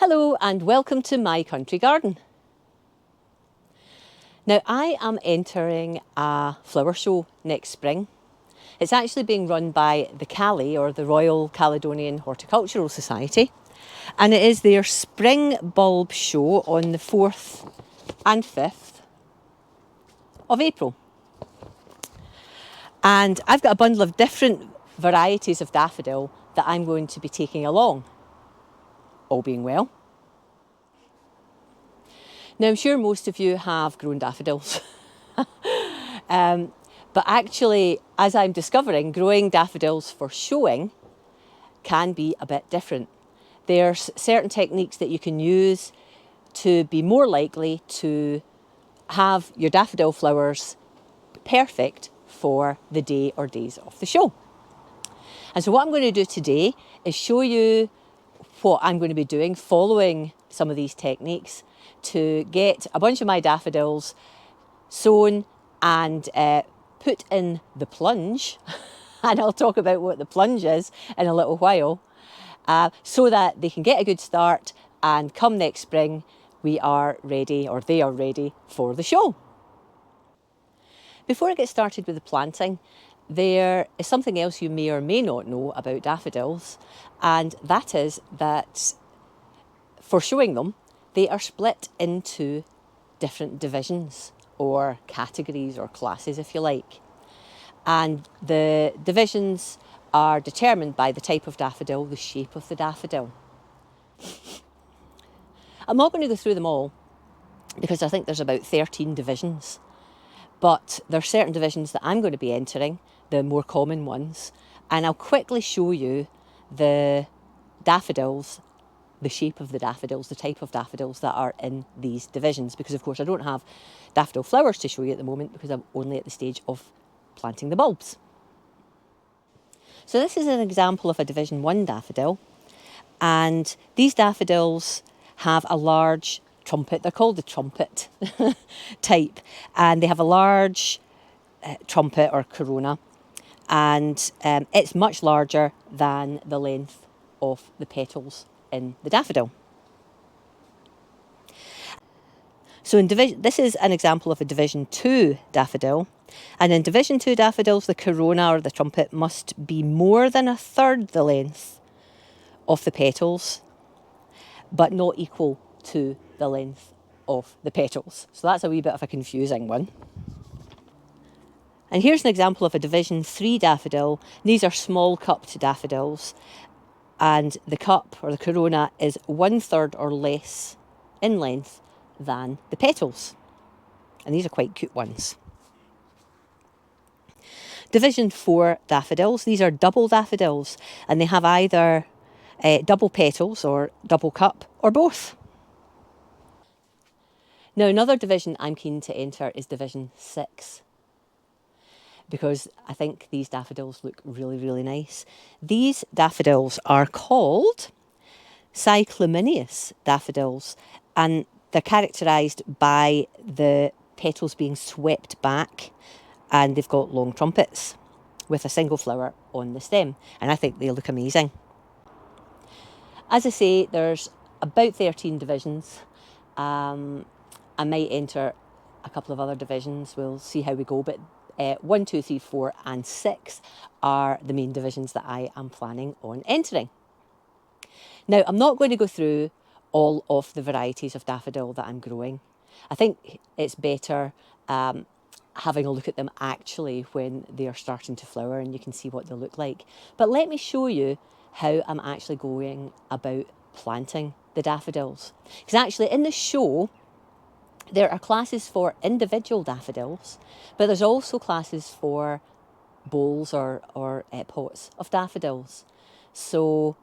Hello and welcome to my country garden. Now I am entering a flower show next spring. It's actually being run by the CALI, or the Royal Caledonian Horticultural Society, and it is their spring bulb show on the 4th and 5th of April. And I've got a bundle of different varieties of daffodil that I'm going to be taking along, all being well. Now, I'm sure most of you have grown daffodils, but actually, as I'm discovering, growing daffodils for showing can be a bit different. There's certain techniques that you can use to be more likely to have your daffodil flowers perfect for the day or days of the show. And so what I'm going to do today is show you what I'm going to be doing following some of these techniques to get a bunch of my daffodils sown and put in the plunge, and I'll talk about what the plunge is in a little while, so that they can get a good start, and come next spring we are ready, or they are ready for the show. Before I get started with the planting, there is something else you may or may not know about daffodils, and that is that for showing them, they are split into different divisions or categories or classes, if you like. And the divisions are determined by the type of daffodil, the shape of the daffodil. I'm not going to go through them all because I think there's about 13 divisions. But there are certain divisions that I'm going to be entering, the more common ones, and I'll quickly show you the daffodils, the shape of the daffodils, the type of daffodils that are in these divisions, because of course I don't have daffodil flowers to show you at the moment because I'm only at the stage of planting the bulbs. So this is an example of a Division 1 daffodil, and these daffodils have a large trumpet. They're called the trumpet type, and they have a large trumpet or corona, and it's much larger than the length of the petals in the daffodil. So this is an example of a Division 2 daffodil, and in Division 2 daffodils the corona or the trumpet must be more than a third the length of the petals, but not equal to the length of the petals. So that's a wee bit of a confusing one. And here's an example of a Division 3 daffodil. These are small cupped daffodils, and the cup or the corona is 1/3 or less in length than the petals. And these are quite cute ones. Division 4 daffodils. These are double daffodils, and they have either double petals or double cup or both. Now, another division I'm keen to enter is Division 6, because I think these daffodils look really, really nice. These daffodils are called cyclaminous daffodils, and they're characterised by the petals being swept back, and they've got long trumpets with a single flower on the stem, and I think they look amazing. As I say, there's about 13 divisions. I might enter a couple of other divisions. We'll see how we go, but 1, 2, 3, 4 and 6 are the main divisions that I am planning on entering. Now, I'm not going to go through all of the varieties of daffodil that I'm growing. I think it's better having a look at them actually when they are starting to flower, and you can see what they look like. But let me show you how I'm actually going about planting the daffodils. Because actually in the show, there are classes for individual daffodils, but there's also classes for bowls or pots of daffodils. So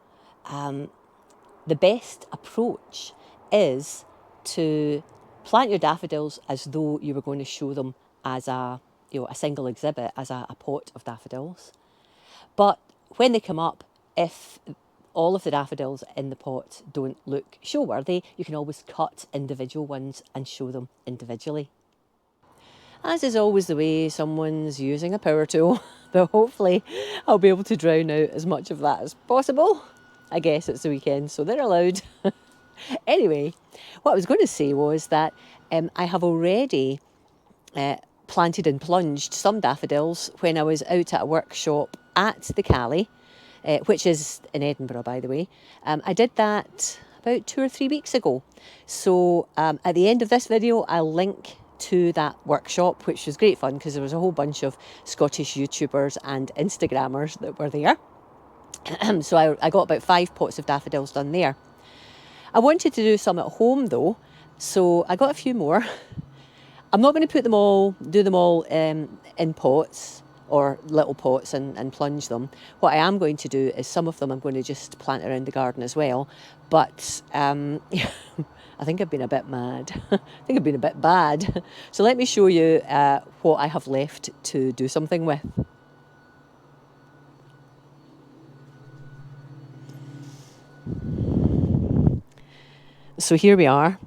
the best approach is to plant your daffodils as though you were going to show them as a single exhibit, as a pot of daffodils. But when they come up, if all of the daffodils in the pot don't look show-worthy, you can always cut individual ones and show them individually. As is always the way, someone's using a power tool, but hopefully I'll be able to drown out as much of that as possible. I guess it's the weekend, so they're allowed. Anyway, what I was going to say was that I have already planted and plunged some daffodils when I was out at a workshop at the Cali, which is in Edinburgh, by the way. I did that about 2 or 3 weeks ago. So at the end of this video, I'll link to that workshop, which was great fun because there was a whole bunch of Scottish YouTubers and Instagrammers that were there. So I got about 5 pots of daffodils done there. I wanted to do some at home though, so I got a few more. I'm not going to do them all in pots or little pots and plunge them. What I am going to do is some of them I'm going to just plant around the garden as well. But I think I've been a bit mad. I think I've been a bit bad. So let me show you what I have left to do something with. So here we are.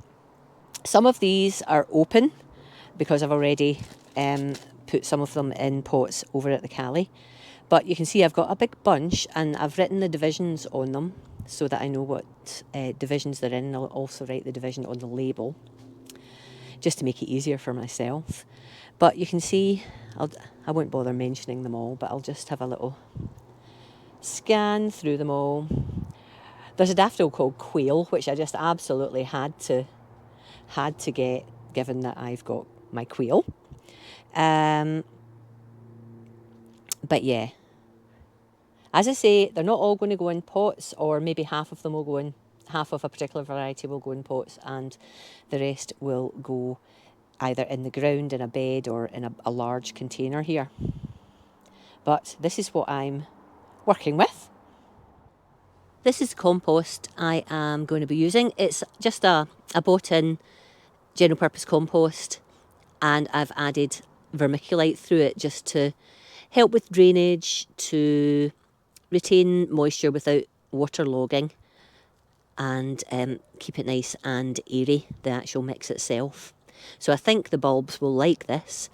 Some of these are open because I've already put some of them in pots over at the Cali. But you can see I've got a big bunch and I've written the divisions on them so that I know what divisions they're in. I'll also write the division on the label just to make it easier for myself. But you can see, I won't bother mentioning them all, but I'll just have a little scan through them all. There's a daffodil called Quail, which I just absolutely had to get, given that I've got my quail. But yeah, as I say, they're not all going to go in pots, or maybe half of them will go in, half of a particular variety will go in pots, and the rest will go either in the ground in a bed or in a large container here. But this is what I'm working with. This is compost I am going to be using. It's just a bought-in general purpose compost, and I've added vermiculite through it just to help with drainage, to retain moisture without waterlogging, and keep it nice and airy, the actual mix itself. So I think the bulbs will like this.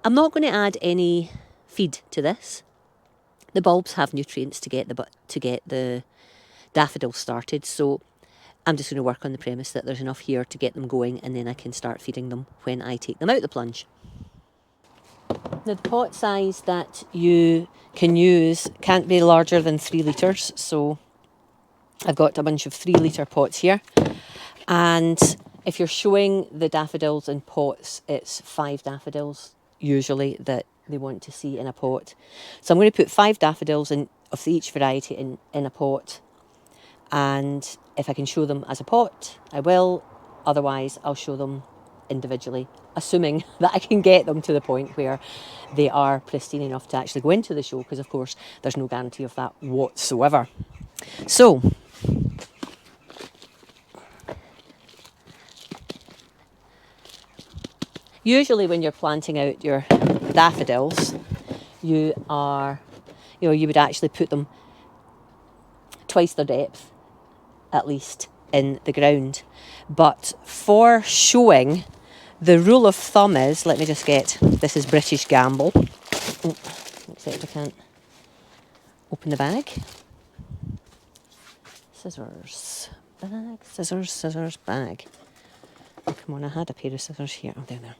I'm not going to add any feed to this. The bulbs have nutrients to get the daffodils started, so I'm just going to work on the premise that there's enough here to get them going, and then I can start feeding them when I take them out the plunge. Now, the pot size that you can use can't be larger than 3 litres, so I've got a bunch of 3 litre pots here. And if you're showing the daffodils in pots, it's 5 daffodils usually that they want to see in a pot. So I'm going to put 5 daffodils of each variety in a pot. And if I can show them as a pot, I will. Otherwise, I'll show them individually, assuming that I can get them to the point where they are pristine enough to actually go into the show, because of course there's no guarantee of that whatsoever. So usually when you're planting out your daffodils, you would actually put them twice their depth at least in the ground. But for showing, the rule of thumb is, let me just get, this is British Gamble. Oh, except I can't open the bag. Scissors, bag, scissors, scissors, bag. Oh, come on, I had a pair of scissors here. Oh, there.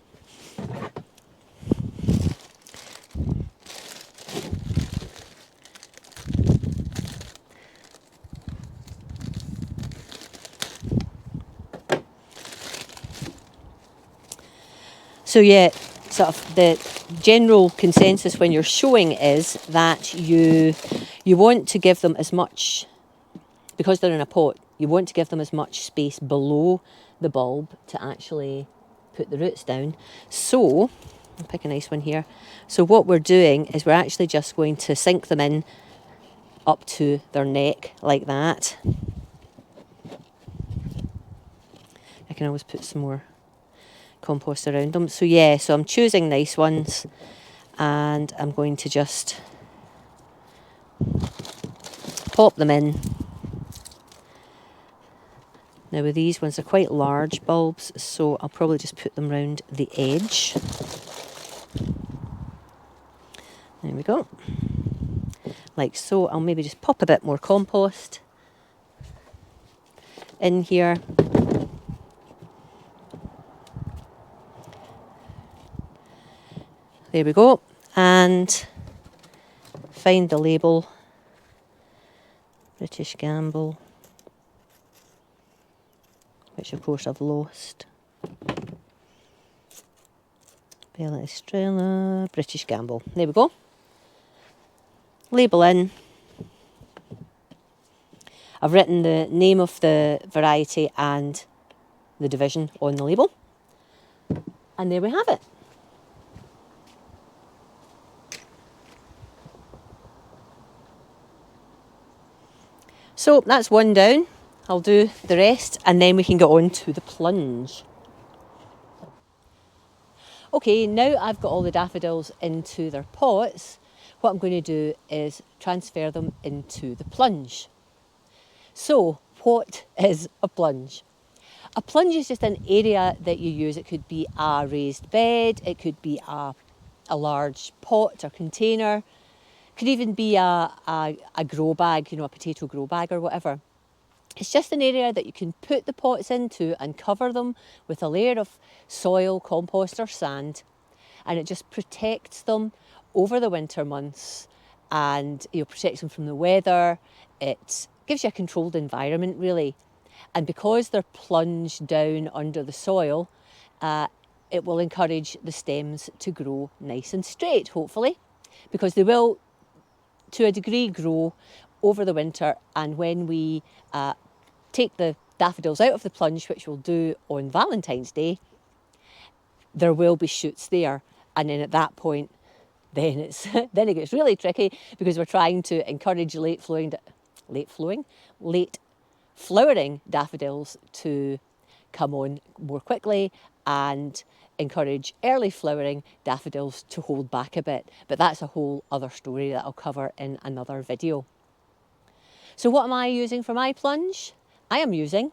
So yeah, sort of the general consensus when you're showing is that you want to give them as much, because they're in a pot, you want to give them as much space below the bulb to actually put the roots down. So, I'll pick a nice one here. So what we're doing is we're actually just going to sink them in up to their neck like that. I can always put some more compost around them. So yeah, so I'm choosing nice ones, and I'm going to just pop them in. Now with these ones, they're quite large bulbs, so I'll probably just put them round the edge. There we go. Like so. I'll maybe just pop a bit more compost in here. There we go. And find the label. British Gamble. Which of course I've lost. Bella Estrella, British Gamble. There we go. Label in. I've written the name of the variety and the division on the label. And there we have it. So that's one down. I'll do the rest and then we can get on to the plunge. Okay, now I've got all the daffodils into their pots, what I'm going to do is transfer them into the plunge. So, what is a plunge? A plunge is just an area that you use. It could be a raised bed, it could be a large pot or container, it could even be a grow bag, a potato grow bag or whatever. It's just an area that you can put the pots into and cover them with a layer of soil, compost or sand, and it just protects them over the winter months and protects them from the weather. It gives you a controlled environment really, and because they're plunged down under the soil, it will encourage the stems to grow nice and straight, hopefully, because they will to a degree grow over the winter, and when we take the daffodils out of the plunge, which we'll do on Valentine's Day, there will be shoots there, and then at that point then it gets really tricky, because we're trying to encourage late flowering daffodils to come on more quickly and encourage early flowering daffodils to hold back a bit. But that's a whole other story that I'll cover in another video. So what am I using for my plunge? I am using,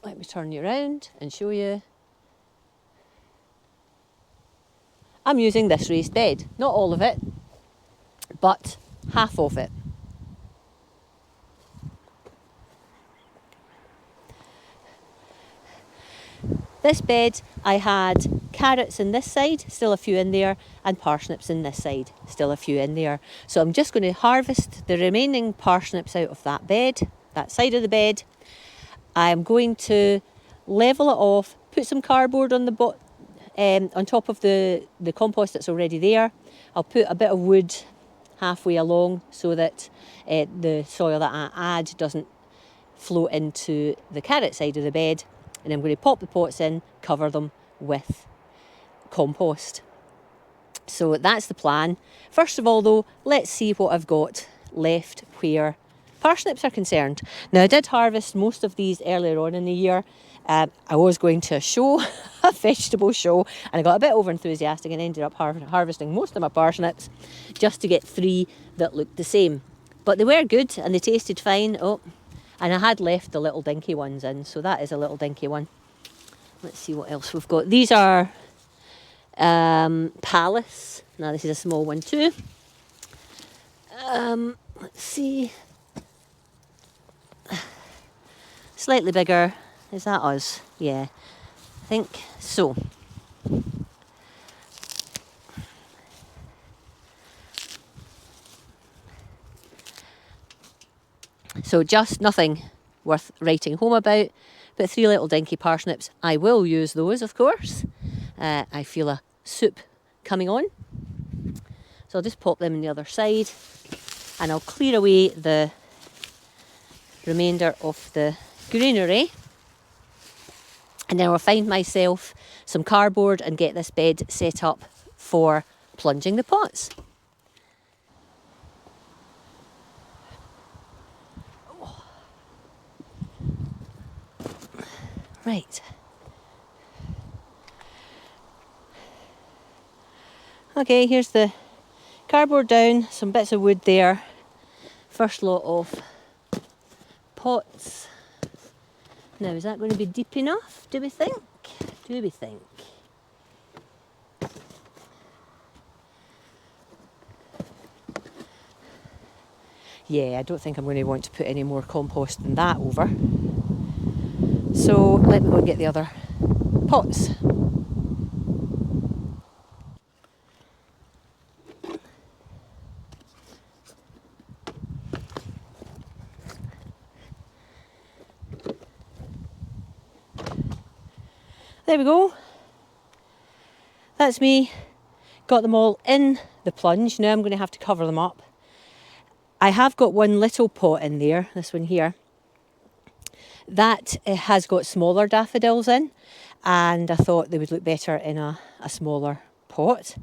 let me turn you around and show you. I'm using this raised bed, not all of it, but half of it. This bed, I had carrots in this side, still a few in there, and parsnips in this side, still a few in there. So I'm just going to harvest the remaining parsnips out of that bed, that side of the bed. I'm going to level it off, put some cardboard on the on top of the compost that's already there. I'll put a bit of wood halfway along so that the soil that I add doesn't flow into the carrot side of the bed. And I'm going to pop the pots in, cover them with compost. So that's the plan. First of all though, let's see what I've got left where parsnips are concerned. Now I did harvest most of these earlier on in the year. I was going to a show, a vegetable show, and I got a bit over enthusiastic and ended up harvesting most of my parsnips just to get 3 that looked the same. But they were good and they tasted fine. Oh, and I had left the little dinky ones in, so that is a little dinky one. Let's see what else we've got. These are Palace. Now this is a small one too. Let's see. Slightly bigger. Is that us? Yeah, I think so. So just nothing worth writing home about, but 3 little dinky parsnips. I will use those, of course. I feel a soup coming on. So I'll just pop them on the other side, and I'll clear away the remainder of the greenery. And then I'll find myself some cardboard and get this bed set up for plunging the pots. Right. Okay, here's the cardboard down, some bits of wood there. First lot of pots. Now, is that going to be deep enough, do we think? Do we think? Yeah, I don't think I'm going to want to put any more compost than that over. So let me go and get the other pots. There we go. That's me. Got them all in the plunge. Now I'm going to have to cover them up. I have got one little pot in there, this one here. That has got smaller daffodils in, and I thought they would look better in a smaller pot.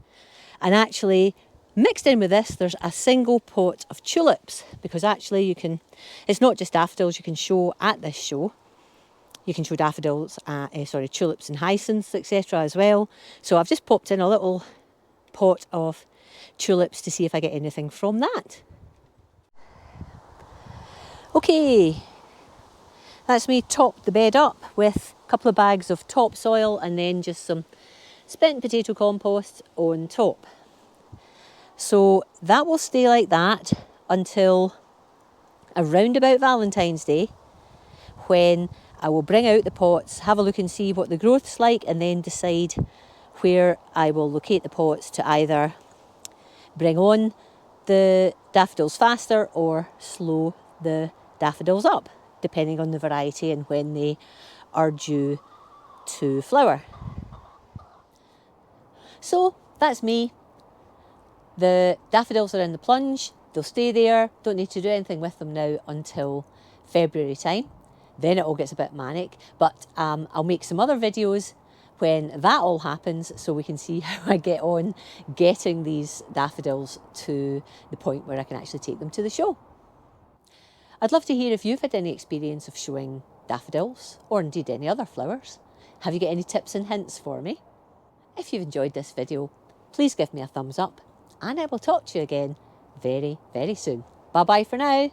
And actually, mixed in with this, there's a single pot of tulips, because actually you can, it's not just daffodils you can show at this show. You can show daffodils, tulips and hyacinths, etc. as well. So I've just popped in a little pot of tulips to see if I get anything from that. Okay, that's me topped the bed up with a couple of bags of topsoil and then just some spent potato compost on top. So that will stay like that until around about Valentine's Day, when I will bring out the pots, have a look and see what the growth's like, and then decide where I will locate the pots to either bring on the daffodils faster or slow the daffodils up, depending on the variety and when they are due to flower. So that's me. The daffodils are in the plunge, they'll stay there, don't need to do anything with them now until February time. Then it all gets a bit manic, but I'll make some other videos when that all happens so we can see how I get on getting these daffodils to the point where I can actually take them to the show. I'd love to hear if you've had any experience of showing daffodils, or indeed any other flowers. Have you got any tips and hints for me? If you've enjoyed this video, please give me a thumbs up, and I will talk to you again very, very soon. Bye bye for now.